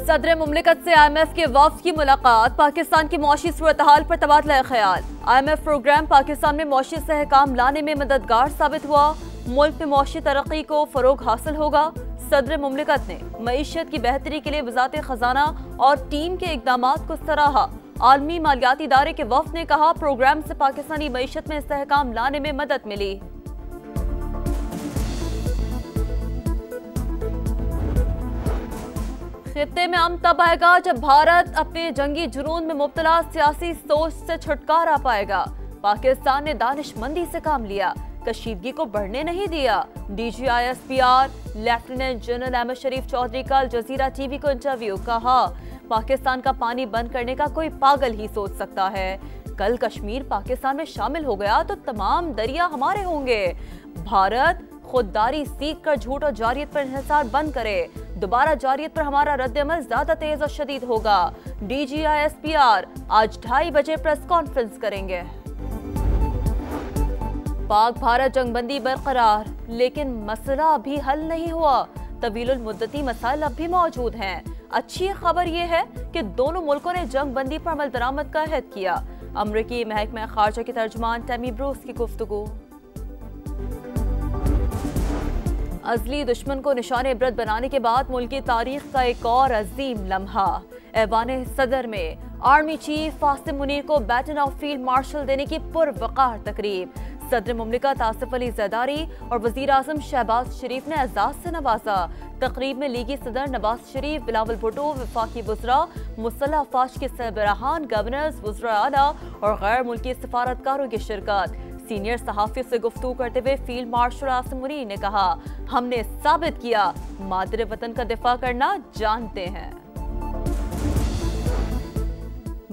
सदर मुमलिकत से IMF के वफ्द की मुलाकात, पाकिस्तान की मौशी सूरत-हाल पर तबादला ख्याल। IMF प्रोग्राम पाकिस्तान में मौशी सहकाम लाने में मददगार साबित हुआ। मुल्क में मौशी तरक्की को फरोग हासिल होगा। सदर मुमलिकत ने मईशत की बेहतरी के लिए वज़ारत खजाना और टीम के इक़दामात को सराहा। आलमी मालियाती इदारे के वफ्द ने कहा, प्रोग्राम से पाकिस्तानी मईशत में इस्तेहकाम लाने में मदद मिली। खित्ते में अमन तब आएगा जब भारत अपने जंगी जुनून में मुब्तला सियासी सोच से छुटकारा पाएगा। पाकिस्तान ने दानिशमंदी से काम लिया, कशीदगी को बढ़ने नहीं दिया। DGISPR लेफ्टिनेंट जनरल अहमद शरीफ चौधरी का अल जजीरा TV को इंटरव्यू, कहा पाकिस्तान का पानी बंद करने का कोई पागल ही सोच सकता है। कल कश्मीर पाकिस्तान में शामिल हो गया तो तमाम दरिया हमारे होंगे। भारत खुददारी सीख कर झूठ और जारियत पर इंहिसार बंद करे। दोबारा जारियत पर हमारा रद्द-ए-अमल ज्यादा तेज और शदीद होगा। DGISPR आज 2:30 बजे प्रेस कॉन्फ्रेंस करेंगे। पाक भारत जंगबंदी बरकरार, लेकिन मसला अभी हल नहीं हुआ। तवीलुल मुद्दती मसाइल अब भी मौजूद हैं। अच्छी खबर यह है कि दोनों मुल्कों ने जंगबंदी पर अमल दरामद का अहद किया। अमरीकी महकमा खारजा के तर्जुमान टैमी ब्रूस की गुफ्तगू। अजली दुश्मन को निशाने इबरत बनाने के बाद मुल्क की तारीख का एक और अजीम लम्हा। ऐवान सदर में आर्मी चीफ फासिम मुनीर को बैटन ऑफ फील्ड मार्शल देने की पुरवकार तकरीब। सदर मुमलिकत आसिफ अली जरदारी और वजीर आजम शहबाज शरीफ ने एजाज से नवाजा। तकरीब में लीगी सदर नवाज शरीफ, बिलावल भुट्टो, वफाकी वज़रा, मुसल्लह अफवाज के सरबराहान, गवर्नर्स, वज़रा आला और गैर मुल्की सफारतकारों की शिरकत। सीनियर सहाफ़ियों से गुफ्तगू करते हुए फील्ड मार्शल आसिम मुनीर ने कहा, हमने साबित किया मादरे वतन का दिफा करना जानते हैं।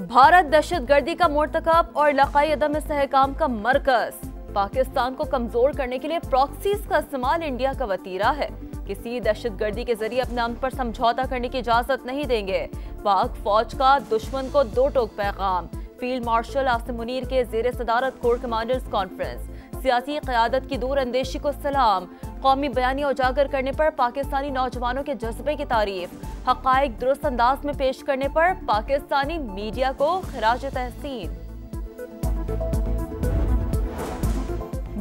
भारत दहशतगर्दी का मुर्तकब और इलाकाई अदम इस्तेहकाम का मरकज। पाकिस्तान को कमजोर करने के लिए प्रॉक्सीज का इस्तेमाल इंडिया का वतीरा है। किसी दहशतगर्दी के जरिए अपने अमन पर समझौता करने की इजाजत नहीं देंगे। पाक फौज का दुश्मन को दो टोक पैगाम। फील्ड मार्शल आसिम मुनीर के ज़ेर सदारत कोर कमांडर्स कॉन्फ्रेंस। सियासी क़यादत की दूर अंदेशी को सलाम। कौमी बयानी उजागर करने पर पाकिस्तानी नौजवानों के जज्बे की तारीफ। हक़ाइक़ दुरुस्त अंदाज में पेश करने पर पाकिस्तानी मीडिया को खिराज तहसीन।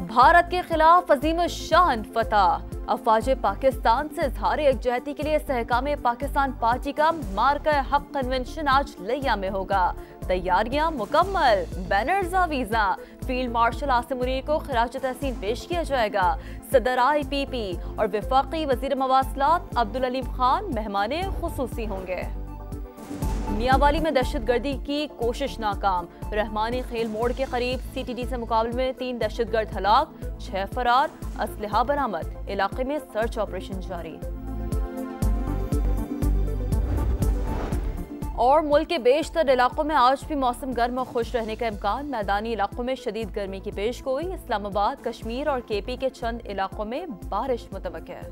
भारत के खिलाफ अजीम शान फतह। अफवाज पाकिस्तान से इज़हार यकजहती के लिए इस्तेहकाम पाकिस्तान पार्टी का मार्का हक कन्वेंशन आज लिया में होगा। तैयारियां मुकम्मल, बैनर्स आवीज़ा। फील्ड मार्शल आसिम मुनीर को खिराज तहसीन पेश किया जाएगा। सदर IPP और वफाकी वजीर मवासलात अब्दुल अलीम खान मेहमाने खुसूसी होंगे। मियांवाली में दहशतगर्दी की कोशिश नाकाम। रहमानी खेल मोड़ के करीब CTD से मुकाबले में 3 दहशतगर्द हलाक, 6 फरार, असलहा बरामद। इलाके में सर्च ऑपरेशन जारी। और मुल्क के बेशतर इलाकों में आज भी मौसम गर्म और खुश रहने का इम्कान। मैदानी इलाकों में शदीद गर्मी की पेशगोई। इस्लामाबाद, कश्मीर और KP के चंद इलाकों में बारिश मुतवक्किह है।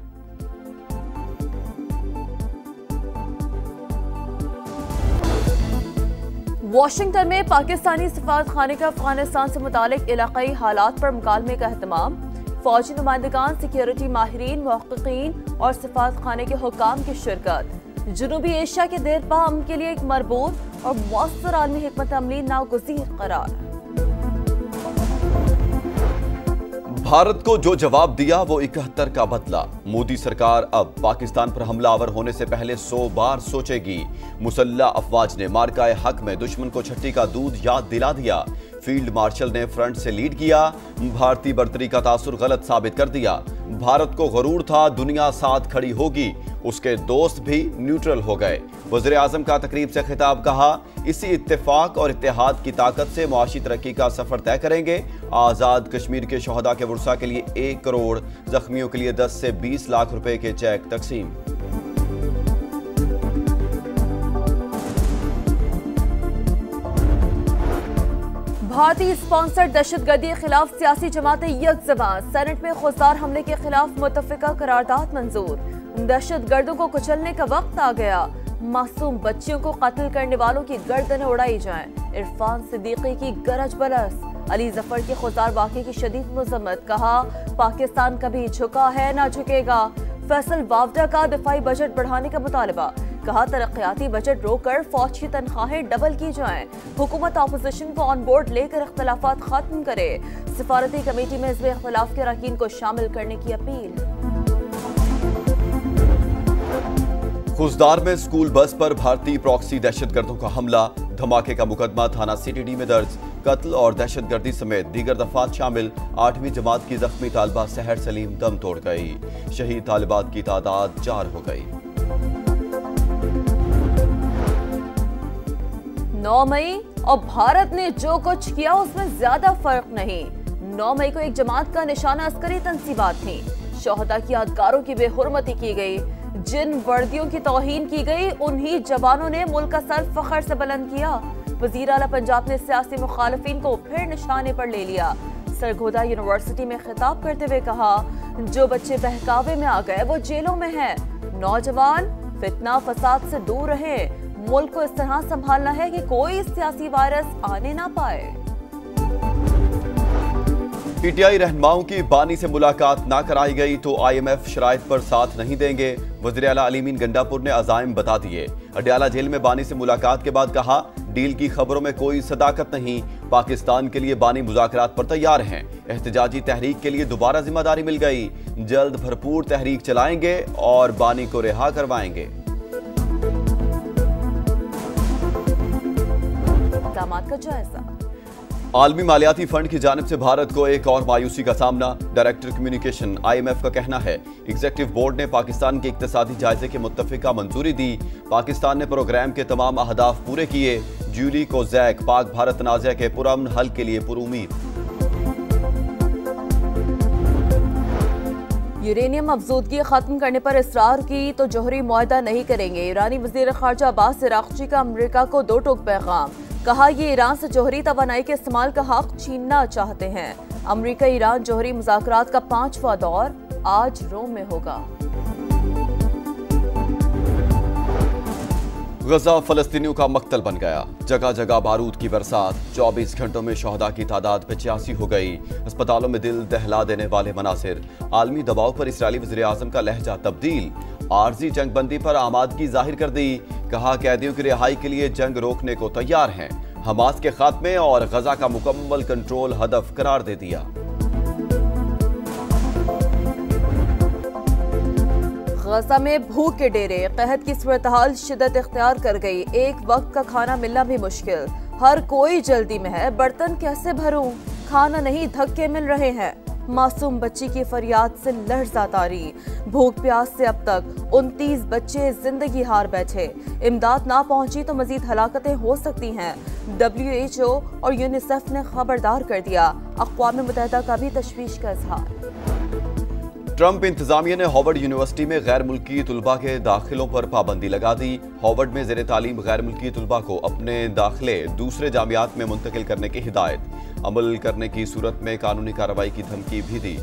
वाशिंगटन में पाकिस्तानी सफारतखाने का अफगानिस्तान से मुतालिक इलाकाई हालात पर मुकालमे का एहतमाम। फौजी नुमाइंदगान, सिक्योरिटी माहिरीन, मुहक्किकीन और सफारतखाने के हुक्काम की शिरकत। जनूबी एशिया के देरपा अमन के लिए एक मरबूत और मौसर आलमी हिकमत अमली नागुज़ीर करार। भारत को जो जवाब दिया वो 71 का बदला। मोदी सरकार अब पाकिस्तान पर हमलावर होने से पहले 100 बार सोचेगी। मुसल्लह अफवाज ने मार्काए हक में दुश्मन को छट्टी का दूध याद दिला दिया। फील्ड मार्शल ने फ्रंट से लीड किया। भारतीय बर्तरी का तासुर गलत साबित कर दिया। भारत को गरूर था दुनिया साथ खड़ी होगी, उसके दोस्त भी न्यूट्रल हो गए। वज़ीर आज़म का तकरीब से खिताब, कहा इसी इत्तेफाक और इत्तेहाद की ताकत से मुआशी तरक्की का सफर तय करेंगे। आज़ाद कश्मीर के शोहदा के वुरसा के लिए 1 करोड़, जख्मियों के लिए 10 से 20 लाख रुपए के चेक तकसीम। भारतीय स्पॉन्सर्ड दहशतगर्दी के खिलाफ सियासी जमातें यकजबान। सेनेट में खुददार हमले के खिलाफ मुत्तफिका करारदाद मंजूर। दहशतगर्दों को कुचलने का वक्त आ गया। मासूम बच्चियों को कत्ल करने वालों की गर्दनें उड़ाई जाएं। इरफान सिद्दीकी की गरज बरस। अली जफर के खुददार वाक़े की शदीद मज़म्मत, कहा पाकिस्तान कभी झुका है ना झुकेगा। फैसल वावडा का दिफाई बजट बढ़ाने का मुतालबा। कहा तरक्याती बजट रोककर फौज की तनख्वाहें डबल की जाएं। हुकूमत ऑपोजिशन को ऑन बोर्ड लेकर इख्तलाफात खत्म करे। सिफारती कमेटी में हिज़्ब इख्तिलाफ के अरकान को शामिल करने की अपील। खुजदार में स्कूल बस पर भारतीय प्रॉक्सी दहशतगर्दों का हमला, धमाके का मुकदमा थाना सीटीडी में दर्ज। कत्ल और दहशतगर्दी समेत दीगर दफात शामिल। 8वीं जमात की जख्मी तालिबा सहर सलीम दम तोड़ गई। शहीद तालिबात की तादाद 4 हो गई। 9 मई और भारत ने जो कुछ किया उसमें ज्यादा फर्क नहीं। 9 मई को एक जमात का निशाना अस्करी तंसीबात थी। शोहदा की यादगारों की बेहुरमती की गई। जिन वर्दियों की तौहीन की गई उन्हीं जवानों ने मुल्क का सर फख्र से बुलंद किया। वजीर आला पंजाब ने सियासी मुखालिफिन को फिर निशाने पर ले लिया। सरगोदा यूनिवर्सिटी में खिताब करते हुए कहा, जो बच्चे बहकावे में आ गए वो जेलों में हैं। नौजवान फितना फसाद से दूर रहे। मुल्क को इस तरह संभालना है कि कोई सियासी वायरस आने ना पाए। पीटीआई रहनुमाओं की बानी से मुलाकात ना कराई गई तो IMF शराइत पर साथ नहीं देंगे। वज़ीर आला अली मीन गंडापुर ने अज़ाइम बता दिए। अडयाला जेल में बानी से मुलाकात के बाद कहा, डील की खबरों में कोई सदाकत नहीं। पाकिस्तान के लिए बानी मुज़ाकरात पर तैयार हैं। एहतजाजी तहरीक के लिए दोबारा जिम्मेदारी मिल गई। जल्द भरपूर तहरीक चलाएंगे और बानी को रिहा करवाएंगे। इक़दामात का जायजा। आलमी मालियाती फंड की जानिब से भारत को एक और मायूसी का सामना। डायरेक्टर कम्युनिकेशन IMF का कहना है, एग्जीक्यूटिव बोर्ड ने पाकिस्तान के इक्तिसादी जायजे के मुत्तफिका मंजूरी दी। पाकिस्तान ने प्रोग्राम के तमाम अहदाफ पूरे किए। जूली कोज़ैक पाक भारत तनाज़े के पुरअमन हल के लिए पुरुमीद। यूरेनियम अफजूदगी खत्म करने पर इसरार की तो जोहरी मुआहदा नहीं करेंगे। ईरानी वज़ीर ख़ारजा अब्बास इराक़ची का अमेरिका को 2 टूक पैगाम। कहा, ये ईरान से जोहरी तवानाई के इस्तेमाल का हक छीनना चाहते हैं। अमेरिका ईरान जोहरी मुज़ाकरात का 5वां दौर आज रोम में होगा। गजा फलस्तीनियों का मक्तल बन गया। जगह जगह बारूद की बरसात। 24 घंटों में शोहदा की तादाद 85 हो गई। अस्पतालों में दिल दहला देने वाले मनासिर। आलमी दबाव पर इस्राएली वज़ीर आज़म का लहजा तब्दील। आर्जी जंगबंदी पर आमादगी जाहिर कर दी। कहा, कैदियों की रिहाई के लिए जंग रोकने को तैयार हैं। हमास के खात्मे और गजा का मुकम्मल कंट्रोल हदफ करार दे दिया। गजा में भूख के डेरे। कहत की सूरत-हाल शिद्दत इख्तियार कर गई। एक वक्त का खाना मिलना भी मुश्किल। हर कोई जल्दी में है। बर्तन कैसे भरूं? खाना नहीं, धक्के मिल रहे हैं। मासूम बच्ची की फरियाद से लर्ज़ा तारी। भूख प्यास से अब तक 29 बच्चे जिंदगी हार बैठे। इमदाद ना पहुंची तो मजीद हलाकतें हो सकती हैं। WHO और यूनिसेफ ने खबरदार कर दिया। अक़वाम मुत्तहिदा का भी तशवीश का इजहार। ट्रंप इंतजामिया ने हार्वर्ड यूनिवर्सिटी में गैर मुल्की तुलबा के दाखिलों पर पाबंदी लगा दी। हार्वर्ड में ज़ेरे तालीम गैर मुल्की तुलबा को अपने दाखिले दूसरे जामियात में मुंतकिल करने की हिदायत। अमल करने की सूरत में कानूनी कार्रवाई की धमकी भी दी।